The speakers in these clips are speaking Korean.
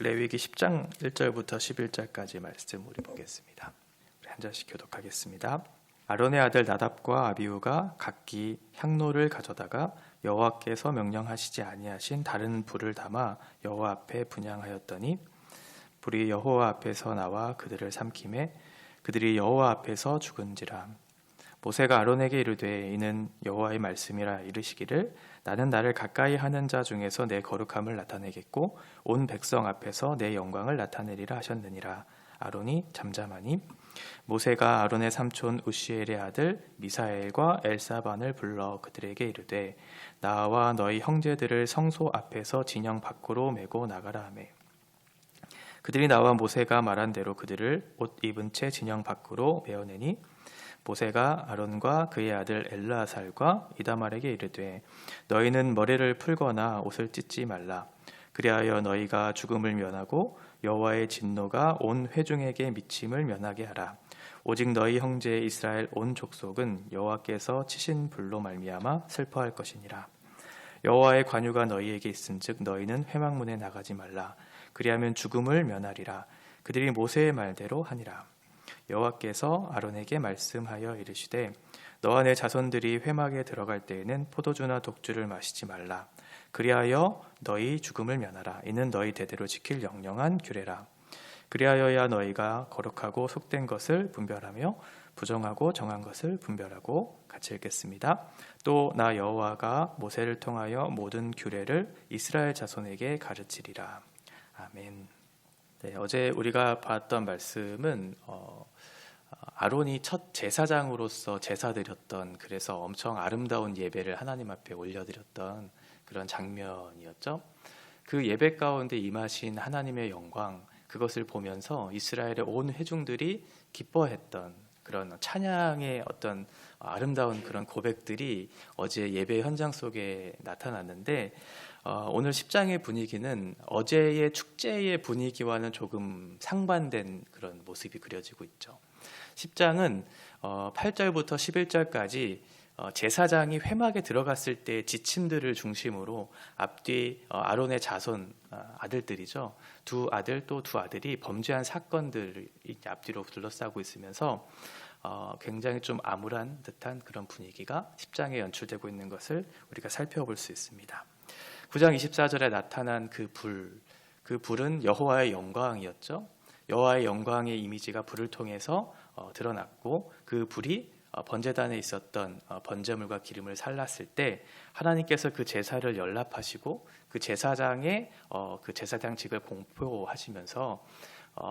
레위기 10장 1절부터 11절까지 말씀 우리 보겠습니다. 우리 한 절씩 교독하겠습니다. 아론의 아들 나답과 아비후가 각기 향로를 가져다가 여호와께서 명령하시지 아니하신 다른 불을 담아 여호와 앞에 분향하였더니 불이 여호와 앞에서 나와 그들을 삼키매 그들이 여호와 앞에서 죽은지라. 모세가 아론에게 이르되 이는 여호와의 말씀이라 이르시기를 나는 나를 가까이 하는 자 중에서 내 거룩함을 나타내겠고 온 백성 앞에서 내 영광을 나타내리라 하셨느니라. 아론이 잠잠하니 모세가 아론의 삼촌 우시엘의 아들 미사엘과 엘사반을 불러 그들에게 이르되 나와 너희 형제들을 성소 앞에서 진영 밖으로 메고 나가라 하매 그들이 나와 모세가 말한 대로 그들을 옷 입은 채 진영 밖으로 메어내니 모세가 아론과 그의 아들 엘르아살과 이다말에게 이르되 너희는 머리를 풀거나 옷을 찢지 말라. 그리하여 너희가 죽음을 면하고 여호와의 진노가 온 회중에게 미침을 면하게 하라. 오직 너희 형제 이스라엘 온 족속은 여호와께서 치신 불로 말미암아 슬퍼할 것이니라. 여호와의 관유가 너희에게 있은즉 너희는 회막문에 나가지 말라. 그리하면 죽음을 면하리라. 그들이 모세의 말대로 하니라. 여호와께서 아론에게 말씀하여 이르시되 너와 내 자손들이 회막에 들어갈 때에는 포도주나 독주를 마시지 말라. 그리하여 너희 죽음을 면하라. 이는 너희 대대로 지킬 영영한 규례라. 그리하여야 너희가 거룩하고 속된 것을 분별하며 부정하고 정한 것을 분별하고. 같이 읽겠습니다. 또 나 여호와가 모세를 통하여 모든 규례를 이스라엘 자손에게 가르치리라. 아멘. 네, 어제 우리가 봤던 말씀은 아론이 첫 제사장으로서 제사드렸던, 그래서 엄청 아름다운 예배를 하나님 앞에 올려드렸던 그런 장면이었죠. 그 예배 가운데 임하신 하나님의 영광, 그것을 보면서 이스라엘의 온 회중들이 기뻐했던 그런 찬양의 어떤 아름다운 그런 고백들이 어제 예배 현장 속에 나타났는데, 오늘 10장의 분위기는 어제의 축제의 분위기와는 조금 상반된 그런 모습이 그려지고 있죠. 10장은 8절부터 11절까지 제사장이 회막에 들어갔을 때 지침들을 중심으로 앞뒤 아론의 자손 아들들이죠. 두 아들 또 두 아들이 범죄한 사건들이 앞뒤로 둘러싸고 있으면서 굉장히 좀 암울한 듯한 그런 분위기가 10장에 연출되고 있는 것을 우리가 살펴볼 수 있습니다. 9장 24절에 나타난 그 불은 여호와의 영광이었죠. 여호와의 영광의 이미지가 불을 통해서 드러났고, 그 불이 번제단에 있었던 번제물과 기름을 살랐을 때 하나님께서 그 제사를 연락하시고 그 제사장의 그 제사장직을 공포하시면서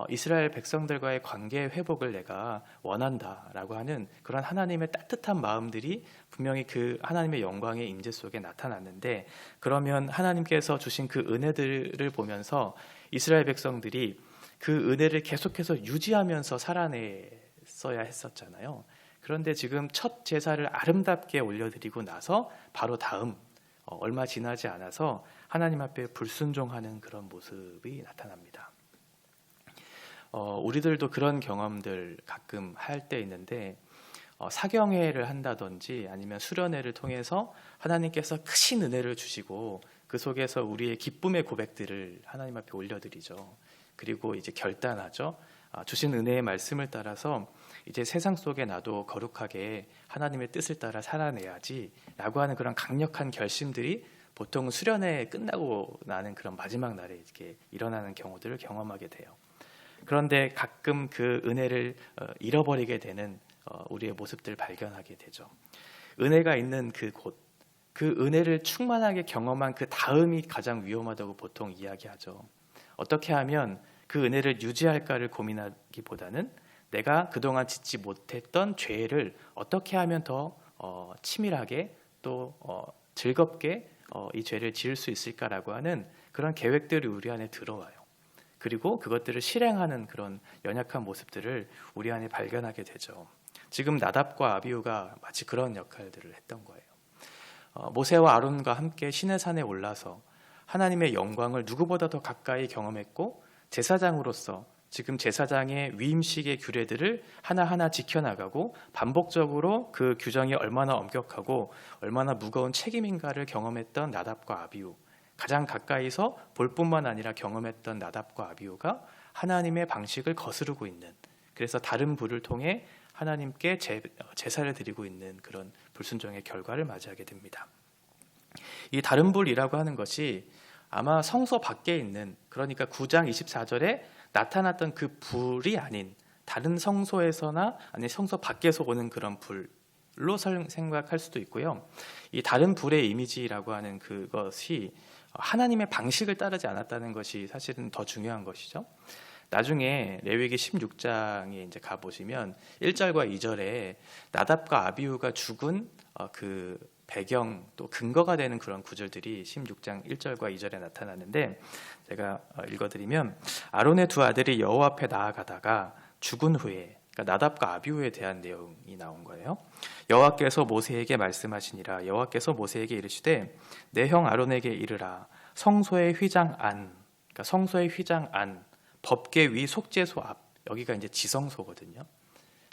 이스라엘 백성들과의 관계 회복을 내가 원한다라고 하는 그런 하나님의 따뜻한 마음들이 분명히 그 하나님의 영광의 임재 속에 나타났는데, 그러면 하나님께서 주신 그 은혜들을 보면서 이스라엘 백성들이 그 은혜를 계속해서 유지하면서 살아냈어야 했었잖아요. 그런데 지금 첫 제사를 아름답게 올려드리고 나서 바로 다음 얼마 지나지 않아서 하나님 앞에 불순종하는 그런 모습이 나타납니다. 우리들도 그런 경험들 가끔 할 때 있는데, 사경회를 한다든지 아니면 수련회를 통해서 하나님께서 크신 은혜를 주시고 그 속에서 우리의 기쁨의 고백들을 하나님 앞에 올려드리죠. 그리고 이제 결단하죠. 주신 은혜의 말씀을 따라서 이제 세상 속에 나도 거룩하게 하나님의 뜻을 따라 살아내야지 라고 하는 그런 강력한 결심들이 보통 수련회 끝나고 나는 그런 마지막 날에 이렇게 일어나는 경우들을 경험하게 돼요. 그런데 가끔 그 은혜를 잃어버리게 되는 우리의 모습들을 발견하게 되죠. 은혜가 있는 그 곳, 그 은혜를 충만하게 경험한 그 다음이 가장 위험하다고 보통 이야기하죠. 어떻게 하면 그 은혜를 유지할까를 고민하기보다는 내가 그동안 짓지 못했던 죄를 어떻게 하면 더 치밀하게 또 즐겁게 이 죄를 지을 수 있을까라고 하는 그런 계획들이 우리 안에 들어와요. 그리고 그것들을 실행하는 그런 연약한 모습들을 우리 안에 발견하게 되죠. 지금 나답과 아비후가 마치 그런 역할들을 했던 거예요. 모세와 아론과 함께 시내 산에 올라서 하나님의 영광을 누구보다 더 가까이 경험했고, 제사장으로서 지금 제사장의 위임식의 규례들을 하나하나 지켜나가고 반복적으로 그 규정이 얼마나 엄격하고 얼마나 무거운 책임인가를 경험했던 나답과 아비후, 가장 가까이서 볼 뿐만 아니라 경험했던 나답과 아비후가 하나님의 방식을 거스르고 있는, 그래서 다른 불을 통해 하나님께 제사를 드리고 있는 그런 불순종의 결과를 맞이하게 됩니다. 이 다른 불이라고 하는 것이 아마 성소 밖에 있는, 그러니까 9장 24절에 나타났던 그 불이 아닌 다른 성소에서나 아니 성소 밖에서 오는 그런 불로 생각할 수도 있고요. 이 다른 불의 이미지라고 하는 그것이 하나님의 방식을 따르지 않았다는 것이 사실은 더 중요한 것이죠. 나중에 레위기 16장에 이제 가보시면 1절과 2절에 나답과 아비후가 죽은 그 배경 또 근거가 되는 그런 구절들이 16장 1절과 2절에 나타나는데, 제가 읽어드리면 아론의 두 아들이 여호와 앞에 나아가다가 죽은 후에, 그러니까 나답과 아비후에 대한 내용이 나온 거예요. 여호와께서 모세에게 말씀하시니라. 여호와께서 모세에게 이르시되 내 형 아론에게 이르라. 성소의 휘장 안, 그러니까 성소의 휘장 안, 법궤 위 속죄소 앞, 여기가 이제 지성소거든요.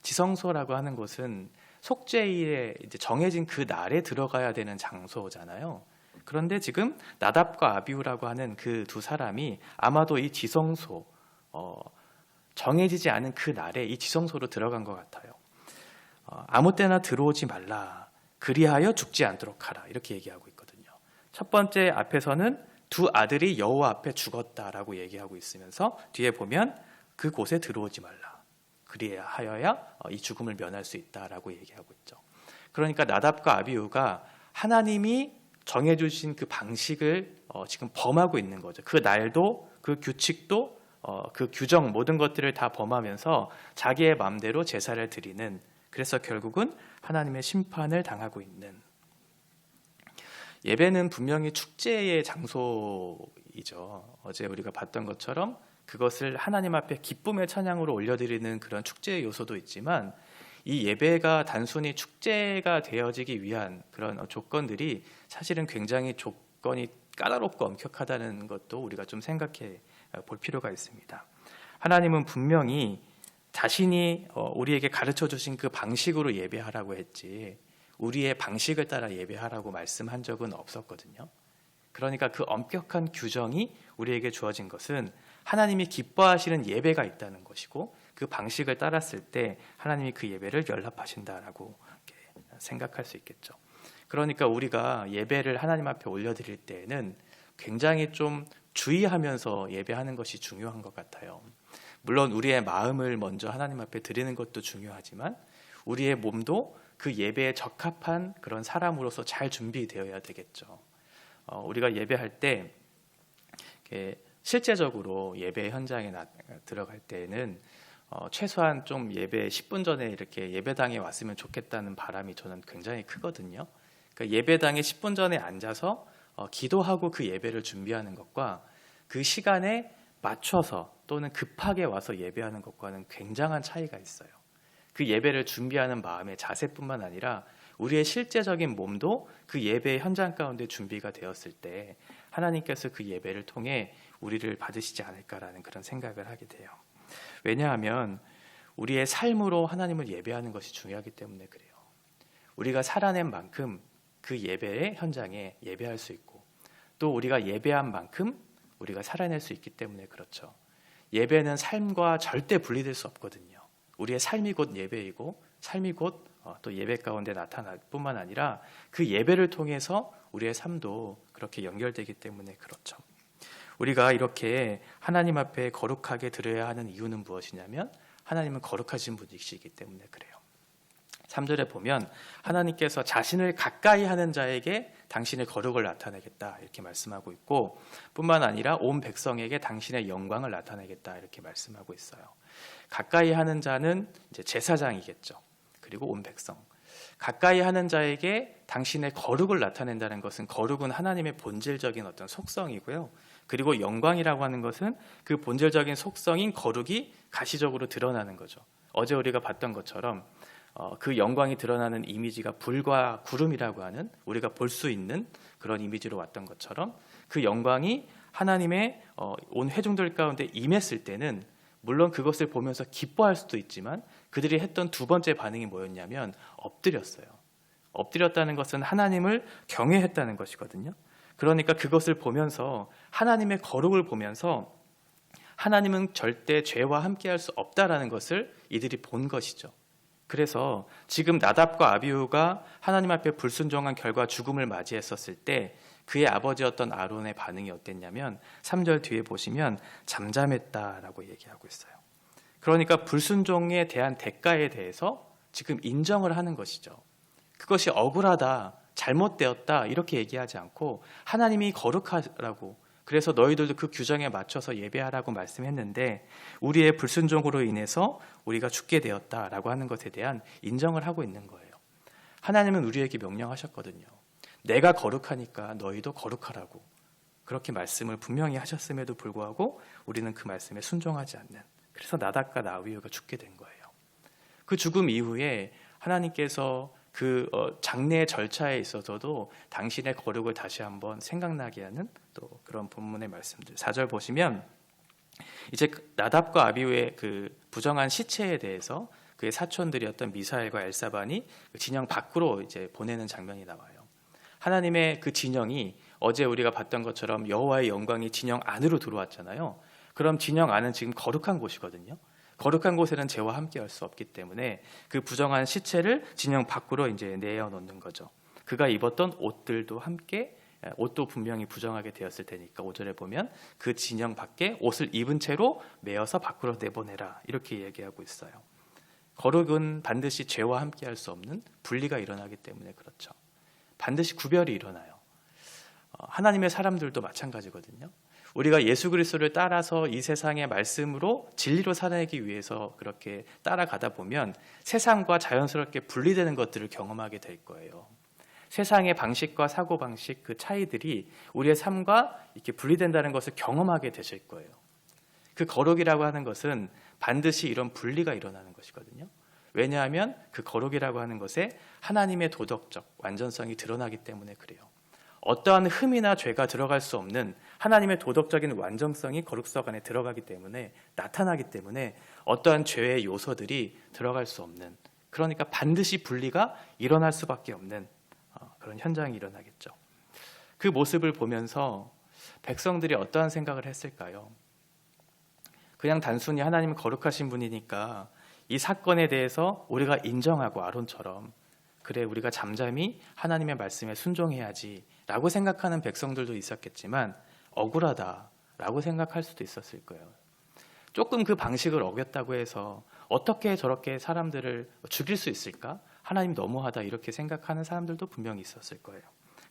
지성소라고 하는 곳은 속죄일에 이제 정해진 그 날에 들어가야 되는 장소잖아요. 그런데 지금 나답과 아비후라고 하는 그 두 사람이 아마도 이 지성소, 정해지지 않은 그 날에 이 지성소로 들어간 것 같아요. 아무 때나 들어오지 말라. 그리하여 죽지 않도록 하라. 이렇게 얘기하고 있거든요. 첫 번째 앞에서는 두 아들이 여호와 앞에 죽었다라고 얘기하고 있으면서 뒤에 보면 그곳에 들어오지 말라. 그리하여야 이 죽음을 면할 수 있다라고 얘기하고 있죠. 그러니까 나답과 아비후가 하나님이 정해주신 그 방식을 지금 범하고 있는 거죠. 그 날도, 그 규칙도, 그 규정 모든 것들을 다 범하면서 자기의 마음대로 제사를 드리는, 그래서 결국은 하나님의 심판을 당하고 있는. 예배는 분명히 축제의 장소이죠. 어제 우리가 봤던 것처럼 그것을 하나님 앞에 기쁨의 찬양으로 올려드리는 그런 축제의 요소도 있지만, 이 예배가 단순히 축제가 되어지기 위한 그런 조건들이 사실은 굉장히 조건이 까다롭고 엄격하다는 것도 우리가 좀 생각해 볼 필요가 있습니다. 하나님은 분명히 자신이 우리에게 가르쳐 주신 그 방식으로 예배하라고 했지 우리의 방식을 따라 예배하라고 말씀한 적은 없었거든요. 그러니까 그 엄격한 규정이 우리에게 주어진 것은 하나님이 기뻐하시는 예배가 있다는 것이고, 그 방식을 따랐을 때 하나님이 그 예배를 연락하신다라고 생각할 수 있겠죠. 그러니까 우리가 예배를 하나님 앞에 올려드릴 때에는 굉장히 좀 주의하면서 예배하는 것이 중요한 것 같아요. 물론 우리의 마음을 먼저 하나님 앞에 드리는 것도 중요하지만 우리의 몸도 그 예배에 적합한 그런 사람으로서 잘 준비되어야 되겠죠. 우리가 예배할 때 실제적으로 예배 현장에 들어갈 때는 최소한 좀 예배 10분 전에 이렇게 예배당에 왔으면 좋겠다는 바람이 저는 굉장히 크거든요. 그러니까 예배당에 10분 전에 앉아서 기도하고 그 예배를 준비하는 것과 그 시간에 맞춰서 또는 급하게 와서 예배하는 것과는 굉장한 차이가 있어요. 그 예배를 준비하는 마음의 자세뿐만 아니라 우리의 실제적인 몸도 그 예배 현장 가운데 준비가 되었을 때 하나님께서 그 예배를 통해 우리를 받으시지 않을까라는 그런 생각을 하게 돼요. 왜냐하면 우리의 삶으로 하나님을 예배하는 것이 중요하기 때문에 그래요. 우리가 살아낸 만큼 그 예배의 현장에 예배할 수 있고, 또 우리가 예배한 만큼 우리가 살아낼 수 있기 때문에 그렇죠. 예배는 삶과 절대 분리될 수 없거든요. 우리의 삶이 곧 예배이고 삶이 곧 또 예배 가운데 나타날 뿐만 아니라 그 예배를 통해서 우리의 삶도 그렇게 연결되기 때문에 그렇죠. 우리가 이렇게 하나님 앞에 거룩하게 드려야 하는 이유는 무엇이냐면 하나님은 거룩하신 분이시기 때문에 그래요. 3절에 보면 하나님께서 자신을 가까이 하는 자에게 당신의 거룩을 나타내겠다 이렇게 말씀하고 있고, 뿐만 아니라 온 백성에게 당신의 영광을 나타내겠다 이렇게 말씀하고 있어요. 가까이 하는 자는 이제 제사장이겠죠. 그리고 온 백성. 가까이 하는 자에게 당신의 거룩을 나타낸다는 것은, 거룩은 하나님의 본질적인 어떤 속성이고요. 그리고 영광이라고 하는 것은 그 본질적인 속성인 거룩이 가시적으로 드러나는 거죠. 어제 우리가 봤던 것처럼 그 영광이 드러나는 이미지가 불과 구름이라고 하는, 우리가 볼 수 있는 그런 이미지로 왔던 것처럼, 그 영광이 하나님의 온 회중들 가운데 임했을 때는 물론 그것을 보면서 기뻐할 수도 있지만 그들이 했던 두 번째 반응이 뭐였냐면 엎드렸어요. 엎드렸다는 것은 하나님을 경외했다는 것이거든요. 그러니까 그것을 보면서 하나님의 거룩을 보면서 하나님은 절대 죄와 함께할 수 없다라는 것을 이들이 본 것이죠. 그래서 지금 나답과 아비후가 하나님 앞에 불순종한 결과 죽음을 맞이했었을 때 그의 아버지였던 아론의 반응이 어땠냐면 3절 뒤에 보시면 잠잠했다라고 얘기하고 있어요. 그러니까 불순종에 대한 대가에 대해서 지금 인정을 하는 것이죠. 그것이 억울하다, 잘못되었다 이렇게 얘기하지 않고 하나님이 거룩하라고, 그래서 너희들도 그 규정에 맞춰서 예배하라고 말씀했는데 우리의 불순종으로 인해서 우리가 죽게 되었다라고 하는 것에 대한 인정을 하고 있는 거예요. 하나님은 우리에게 명령하셨거든요. 내가 거룩하니까 너희도 거룩하라고. 그렇게 말씀을 분명히 하셨음에도 불구하고 우리는 그 말씀에 순종하지 않는, 그래서 나답과 아비후가 죽게 된 거예요. 그 죽음 이후에 하나님께서 그 장례의 절차에 있어서도 당신의 거룩을 다시 한번 생각나게 하는 또 그런 본문의 말씀들. 4절 보시면 이제 나답과 아비후의 그 부정한 시체에 대해서 그의 사촌들이었던 미사엘과 엘사반이 그 진영 밖으로 이제 보내는 장면이 나와요. 하나님의 그 진영이 어제 우리가 봤던 것처럼 여호와의 영광이 진영 안으로 들어왔잖아요. 그럼 진영 안은 지금 거룩한 곳이거든요. 거룩한 곳에는 죄와 함께 할 수 없기 때문에 그 부정한 시체를 진영 밖으로 이제 내어놓는 거죠. 그가 입었던 옷들도 함께, 옷도 분명히 부정하게 되었을 테니까 5절에 보면 그 진영 밖에 옷을 입은 채로 메어서 밖으로 내보내라 이렇게 얘기하고 있어요. 거룩은 반드시 죄와 함께 할 수 없는 분리가 일어나기 때문에 그렇죠. 반드시 구별이 일어나요. 하나님의 사람들도 마찬가지거든요. 우리가 예수 그리스도를 따라서 이 세상의 말씀으로 진리로 살아내기 위해서 그렇게 따라가다 보면 세상과 자연스럽게 분리되는 것들을 경험하게 될 거예요. 세상의 방식과 사고방식, 그 차이들이 우리의 삶과 이렇게 분리된다는 것을 경험하게 되실 거예요. 그 거룩이라고 하는 것은 반드시 이런 분리가 일어나는 것이거든요. 왜냐하면 그 거룩이라고 하는 것에 하나님의 도덕적 완전성이 드러나기 때문에 그래요. 어떠한 흠이나 죄가 들어갈 수 없는 하나님의 도덕적인 완전성이 거룩석 안에 들어가기 때문에, 나타나기 때문에 어떠한 죄의 요소들이 들어갈 수 없는, 그러니까 반드시 분리가 일어날 수밖에 없는 그런 현장이 일어나겠죠. 그 모습을 보면서 백성들이 어떠한 생각을 했을까요? 그냥 단순히 하나님은 거룩하신 분이니까 이 사건에 대해서 우리가 인정하고 아론처럼 그래 우리가 잠잠히 하나님의 말씀에 순종해야지 라고 생각하는 백성들도 있었겠지만 억울하다라고 생각할 수도 있었을 거예요. 조금 그 방식을 어겼다고 해서 어떻게 저렇게 사람들을 죽일 수 있을까? 하나님 너무하다 이렇게 생각하는 사람들도 분명히 있었을 거예요.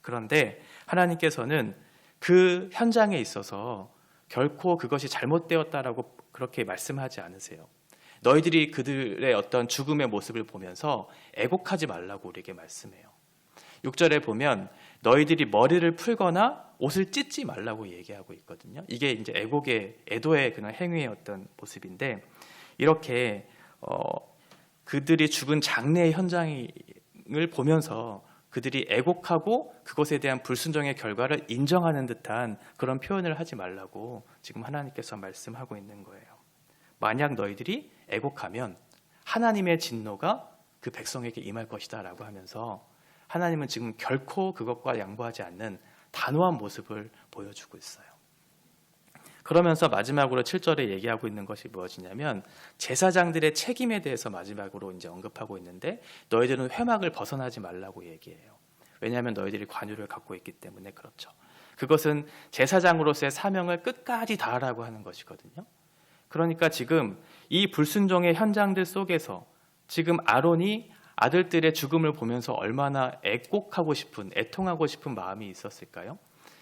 그런데 하나님께서는 그 현장에 있어서 결코 그것이 잘못되었다라고 그렇게 말씀하지 않으세요. 너희들이 그들의 어떤 죽음의 모습을 보면서 애곡하지 말라고 우리에게 말씀해요. 6절에 보면 너희들이 머리를 풀거나 옷을 찢지 말라고 얘기하고 있거든요. 이게 이제 애도의 그런 행위의 어떤 모습인데, 이렇게 그들이 죽은 장례의 현장을 보면서 그들이 애곡하고 그것에 대한 불순종의 결과를 인정하는 듯한 그런 표현을 하지 말라고 지금 하나님께서 말씀하고 있는 거예요. 만약 너희들이 애곡하면 하나님의 진노가 그 백성에게 임할 것이다 라고 하면서 하나님은 지금 결코 그것과 양보하지 않는 단호한 모습을 보여주고 있어요. 그러면서 마지막으로 7절에 얘기하고 있는 것이 무엇이냐면 제사장들의 책임에 대해서 마지막으로 이제 언급하고 있는데 너희들은 회막을 벗어나지 말라고 얘기해요. 왜냐하면 너희들이 관유를 갖고 있기 때문에 그렇죠. 그것은 제사장으로서의 사명을 끝까지 다하라고 하는 것이거든요. 그러니까 지금 이 불순종의 현장들 속에서 지금 아론이 아들들의 죽음을 보면서 얼마나 애곡하고 싶은, 애통하고 싶은 마음이 있었을까요?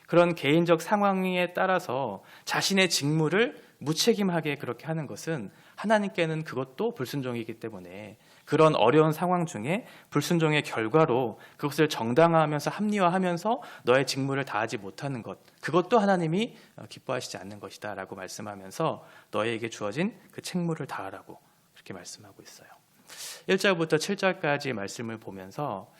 그런 개인적 상황에 따라서 자신의 직무를 무책임하게 그렇게 하는 것은 하나님께는 그것도 불순종이기 때문에 그런 어려운 상황 중에 불순종의 결과로 그것을 정당화하면서 합리화하면서 너의 직무를 다하지 못하는 것, 그것도 하나님이 기뻐하시지 않는 것이다 라고 말씀하면서 너에게 주어진 그 책무를 다하라고 그렇게 말씀하고 있어요. 1절부터 7절까지 말씀을 보면서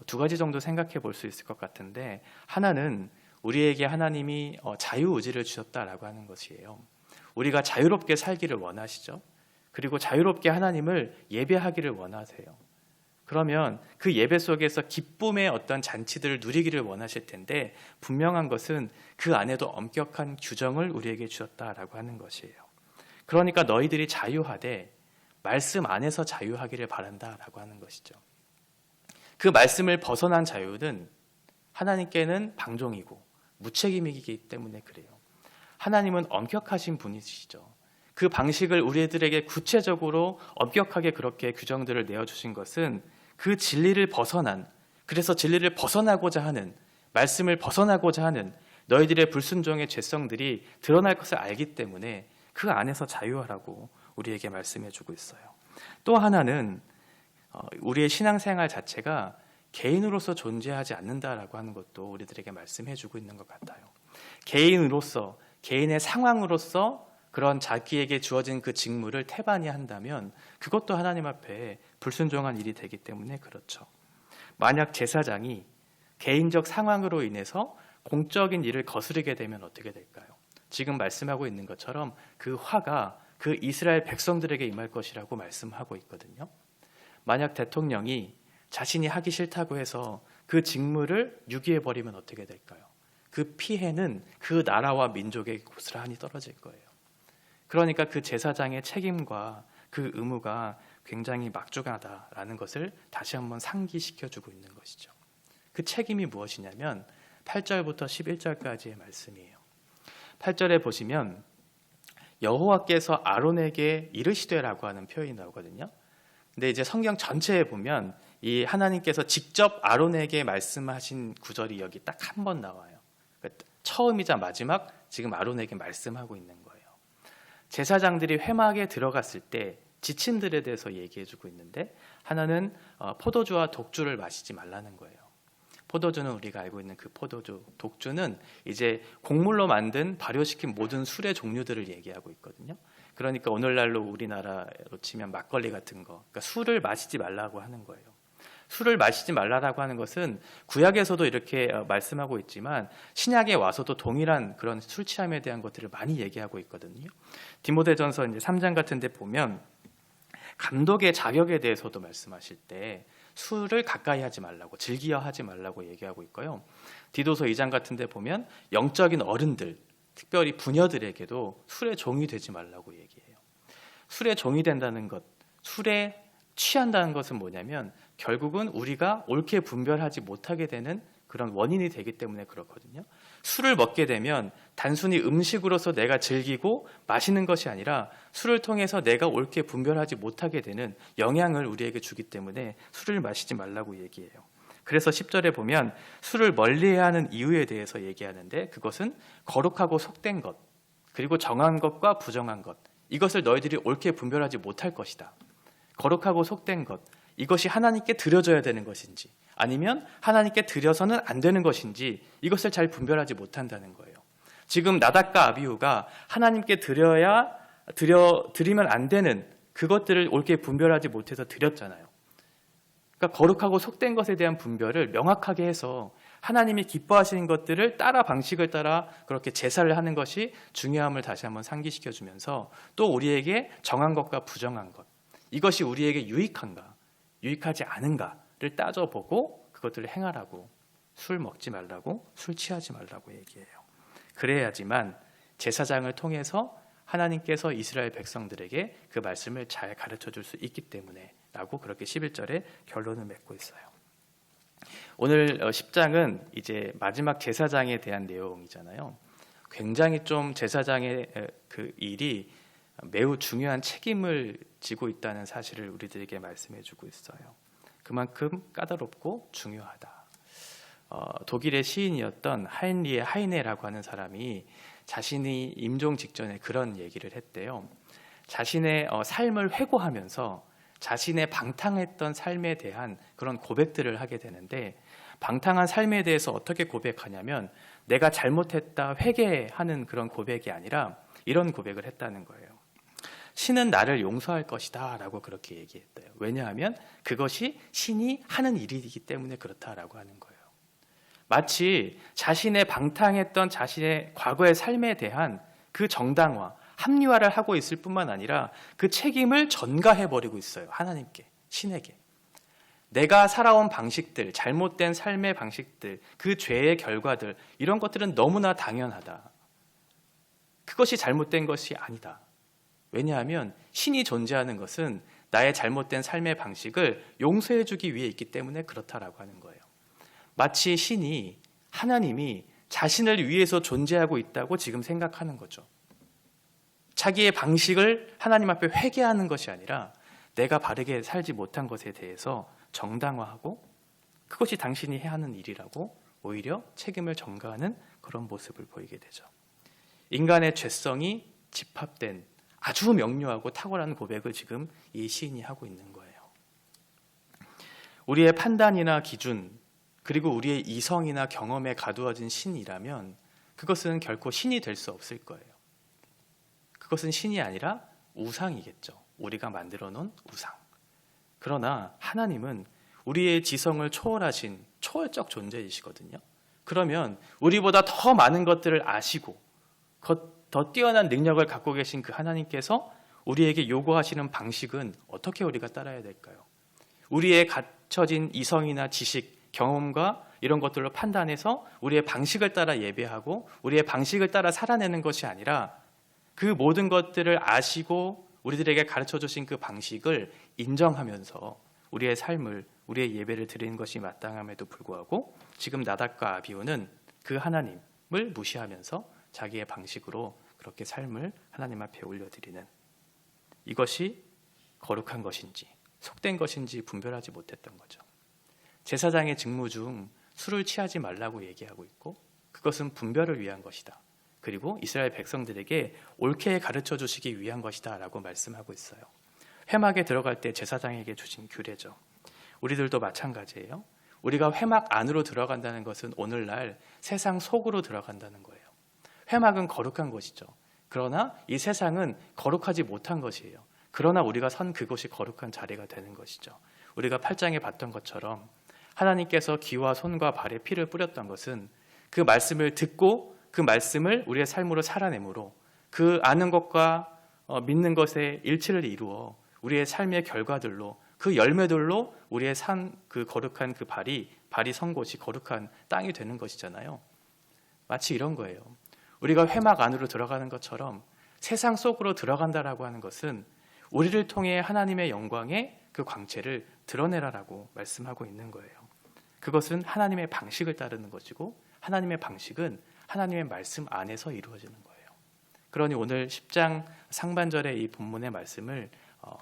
두 가지 정도 생각해 볼 수 있을 것 같은데, 하나는 우리에게 하나님이 자유의지를 주셨다라고 하는 것이에요. 우리가 자유롭게 살기를 원하시죠. 그리고 자유롭게 하나님을 예배하기를 원하세요. 그러면 그 예배 속에서 기쁨의 어떤 잔치들을 누리기를 원하실 텐데 분명한 것은 그 안에도 엄격한 규정을 우리에게 주셨다라고 하는 것이에요. 그러니까 너희들이 자유하되 말씀 안에서 자유하기를 바란다라고 하는 것이죠. 그 말씀을 벗어난 자유는 하나님께는 방종이고 무책임이기 때문에 그래요. 하나님은 엄격하신 분이시죠. 그 방식을 우리들에게 구체적으로 엄격하게 그렇게 규정들을 내어주신 것은 그 진리를 벗어난, 그래서 진리를 벗어나고자 하는, 말씀을 벗어나고자 하는 너희들의 불순종의 죄성들이 드러날 것을 알기 때문에 그 안에서 자유하라고 우리에게 말씀해주고 있어요. 또 하나는 우리의 신앙생활 자체가 개인으로서 존재하지 않는다라고 하는 것도 우리들에게 말씀해주고 있는 것 같아요. 개인으로서, 개인의 상황으로서 그런 자기에게 주어진 그 직무를 태반이 한다면 그것도 하나님 앞에 불순종한 일이 되기 때문에 그렇죠. 만약 제사장이 개인적 상황으로 인해서 공적인 일을 거스르게 되면 어떻게 될까요? 지금 말씀하고 있는 것처럼 그 화가 그 이스라엘 백성들에게 임할 것이라고 말씀하고 있거든요. 만약 대통령이 자신이 하기 싫다고 해서 그 직무를 유기해버리면 어떻게 될까요? 그 피해는 그 나라와 민족에게 고스란히 떨어질 거예요. 그러니까 그 제사장의 책임과 그 의무가 굉장히 막중하다라는 것을 다시 한번 상기시켜주고 있는 것이죠. 그 책임이 무엇이냐면 8절부터 11절까지의 말씀이에요. 8절에 보시면 여호와께서 아론에게 이르시되라고 하는 표현이 나오거든요. 근데 이제 성경 전체에 보면 이 하나님께서 직접 아론에게 말씀하신 구절이 여기 딱 한 번 나와요. 그러니까 처음이자 마지막 지금 아론에게 말씀하고 있는 거예요. 제사장들이 회막에 들어갔을 때 지침들에 대해서 얘기해주고 있는데 하나는 포도주와 독주를 마시지 말라는 거예요. 포도주는 우리가 알고 있는 그 포도주, 독주는 이제 곡물로 만든 발효시킨 모든 술의 종류들을 얘기하고 있거든요. 그러니까 오늘날로 우리나라로 치면 막걸리 같은 거, 그러니까 술을 마시지 말라고 하는 거예요. 술을 마시지 말라고 하는 것은 구약에서도 이렇게 말씀하고 있지만 신약에 와서도 동일한 그런 술 취함에 대한 것들을 많이 얘기하고 있거든요. 디모데전서 이제 3장 같은 데 보면 감독의 자격에 대해서도 말씀하실 때 술을 가까이 하지 말라고, 즐기어 하지 말라고 얘기하고 있고요. 디도서 2장 같은 데 보면 영적인 어른들, 특별히 부녀들에게도 술의 종이 되지 말라고 얘기해요. 술의 종이 된다는 것, 술에 취한다는 것은 뭐냐면 결국은 우리가 옳게 분별하지 못하게 되는 그런 원인이 되기 때문에 그렇거든요. 술을 먹게 되면 단순히 음식으로서 내가 즐기고 마시는 것이 아니라 술을 통해서 내가 옳게 분별하지 못하게 되는 영향을 우리에게 주기 때문에 술을 마시지 말라고 얘기해요. 그래서 10절에 보면 술을 멀리해야 하는 이유에 대해서 얘기하는데 그것은 거룩하고 속된 것, 그리고 정한 것과 부정한 것, 이것을 너희들이 옳게 분별하지 못할 것이다. 거룩하고 속된 것, 이것이 하나님께 드려져야 되는 것인지 아니면 하나님께 드려서는 안 되는 것인지 이것을 잘 분별하지 못한다는 거예요. 지금 나답과 아비후가 하나님께 드리면 안 되는 그것들을 옳게 분별하지 못해서 드렸잖아요. 그러니까 거룩하고 속된 것에 대한 분별을 명확하게 해서 하나님이 기뻐하시는 것들을 따라 방식을 따라 그렇게 제사를 하는 것이 중요함을 다시 한번 상기시켜 주면서 또 우리에게 정한 것과 부정한 것, 이것이 우리에게 유익한가, 유익하지 않은가를 따져보고 그것들을 행하라고, 술 먹지 말라고, 술 취하지 말라고 얘기해요. 그래야지만 제사장을 통해서 하나님께서 이스라엘 백성들에게 그 말씀을 잘 가르쳐 줄 수 있기 때문에 라고 그렇게 11절에 결론을 맺고 있어요. 오늘 10장은 이제 마지막 제사장에 대한 내용이잖아요. 굉장히 좀 제사장의 그 일이 매우 중요한 책임을 지고 있다는 사실을 우리들에게 말씀해 주고 있어요. 그만큼 까다롭고 중요하다. 독일의 시인이었던 하인리히 하이네라고 하는 사람이 자신이 임종 직전에 그런 얘기를 했대요. 자신의 삶을 회고하면서 자신의 방탕했던 삶에 대한 그런 고백들을 하게 되는데 방탕한 삶에 대해서 어떻게 고백하냐면 내가 잘못했다 회개하는 그런 고백이 아니라 이런 고백을 했다는 거예요. 신은 나를 용서할 것이다 라고 그렇게 얘기했대요. 왜냐하면 그것이 신이 하는 일이기 때문에 그렇다라고 하는 거예요. 마치 자신의 방탕했던 자신의 과거의 삶에 대한 그 정당화, 합리화를 하고 있을 뿐만 아니라 그 책임을 전가해버리고 있어요. 하나님께, 신에게. 내가 살아온 방식들, 잘못된 삶의 방식들, 그 죄의 결과들, 이런 것들은 너무나 당연하다. 그것이 잘못된 것이 아니다. 왜냐하면 신이 존재하는 것은 나의 잘못된 삶의 방식을 용서해 주기 위해 있기 때문에 그렇다라고 하는 거예요. 마치 신이, 하나님이 자신을 위해서 존재하고 있다고 지금 생각하는 거죠. 자기의 방식을 하나님 앞에 회개하는 것이 아니라 내가 바르게 살지 못한 것에 대해서 정당화하고 그것이 당신이 해야 하는 일이라고 오히려 책임을 전가하는 그런 모습을 보이게 되죠. 인간의 죄성이 집합된 아주 명료하고 탁월한 고백을 지금 이 시인이 하고 있는 거예요. 우리의 판단이나 기준, 그리고 우리의 이성이나 경험에 가두어진 신이라면 그것은 결코 신이 될 수 없을 거예요. 그것은 신이 아니라 우상이겠죠. 우리가 만들어 놓은 우상. 그러나 하나님은 우리의 지성을 초월하신 초월적 존재이시거든요. 그러면 우리보다 더 많은 것들을 아시고 더 뛰어난 능력을 갖고 계신 그 하나님께서 우리에게 요구하시는 방식은 어떻게 우리가 따라야 될까요? 우리의 갖춰진 이성이나 지식, 경험과 이런 것들로 판단해서 우리의 방식을 따라 예배하고 우리의 방식을 따라 살아내는 것이 아니라 그 모든 것들을 아시고 우리들에게 가르쳐 주신 그 방식을 인정하면서 우리의 삶을, 우리의 예배를 드리는 것이 마땅함에도 불구하고 지금 나답과 아비후는 그 하나님을 무시하면서 자기의 방식으로 그렇게 삶을 하나님 앞에 올려드리는, 이것이 거룩한 것인지 속된 것인지 분별하지 못했던 거죠. 제사장의 직무 중 술을 취하지 말라고 얘기하고 있고 그것은 분별을 위한 것이다. 그리고 이스라엘 백성들에게 옳게 가르쳐 주시기 위한 것이다 라고 말씀하고 있어요. 회막에 들어갈 때 제사장에게 주신 규례죠. 우리들도 마찬가지예요. 우리가 회막 안으로 들어간다는 것은 오늘날 세상 속으로 들어간다는 거예요. 회막은 거룩한 것이죠. 그러나 이 세상은 거룩하지 못한 것이에요. 그러나 우리가 선 그곳이 거룩한 자리가 되는 것이죠. 우리가 8장에 봤던 것처럼 하나님께서 귀와 손과 발에 피를 뿌렸던 것은 그 말씀을 듣고 그 말씀을 우리의 삶으로 살아내므로 그 아는 것과 믿는 것에 일치를 이루어 우리의 삶의 결과들로 그 열매들로 우리의 산 그 거룩한 그 발이 선 곳이 거룩한 땅이 되는 것이잖아요. 마치 이런 거예요. 우리가 회막 안으로 들어가는 것처럼 세상 속으로 들어간다라고 하는 것은 우리를 통해 하나님의 영광의 그 광채를 드러내라라고 말씀하고 있는 거예요. 그것은 하나님의 방식을 따르는 것이고 하나님의 방식은 하나님의 말씀 안에서 이루어지는 거예요. 그러니 오늘 10장 상반절의 이 본문의 말씀을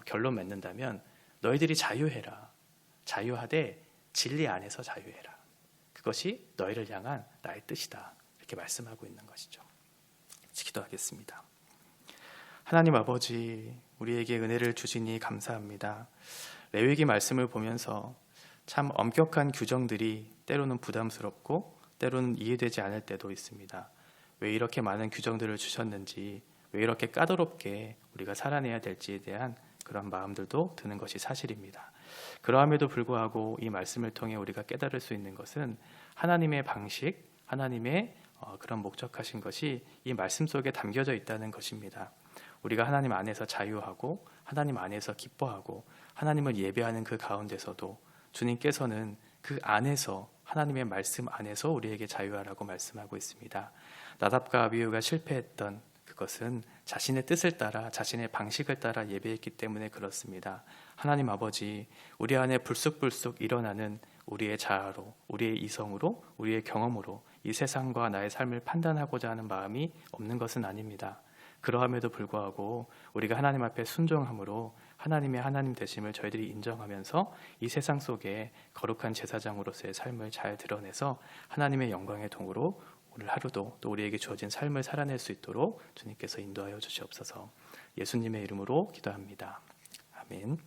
결론 맺는다면 너희들이 자유해라. 자유하되 진리 안에서 자유해라. 그것이 너희를 향한 나의 뜻이다. 이렇게 말씀하고 있는 것이죠. 기도하겠습니다. 하나님 아버지, 우리에게 은혜를 주시니 감사합니다. 레위기 말씀을 보면서 참 엄격한 규정들이 때로는 부담스럽고 때로는 이해되지 않을 때도 있습니다. 왜 이렇게 많은 규정들을 주셨는지, 왜 이렇게 까다롭게 우리가 살아내야 될지에 대한 그런 마음들도 드는 것이 사실입니다. 그러함에도 불구하고 이 말씀을 통해 우리가 깨달을 수 있는 것은 하나님의 방식, 하나님의 그런 목적하신 것이 이 말씀 속에 담겨져 있다는 것입니다. 우리가 하나님 안에서 자유하고 하나님 안에서 기뻐하고 하나님을 예배하는 그 가운데서도 주님께서는 그 안에서 하나님의 말씀 안에서 우리에게 자유하라고 말씀하고 있습니다. 나답과 아비후가 실패했던 그것은 자신의 뜻을 따라 자신의 방식을 따라 예배했기 때문에 그렇습니다. 하나님 아버지, 우리 안에 불쑥불쑥 일어나는 우리의 자아로, 우리의 이성으로, 우리의 경험으로 이 세상과 나의 삶을 판단하고자 하는 마음이 없는 것은 아닙니다. 그러함에도 불구하고 우리가 하나님 앞에 순종함으로 하나님의 하나님 되심을 저희들이 인정하면서 이 세상 속에 거룩한 제사장으로서의 삶을 잘 드러내서 하나님의 영광의 동으로 오늘 하루도 또 우리에게 주어진 삶을 살아낼 수 있도록 주님께서 인도하여 주시옵소서. 예수님의 이름으로 기도합니다. 아멘.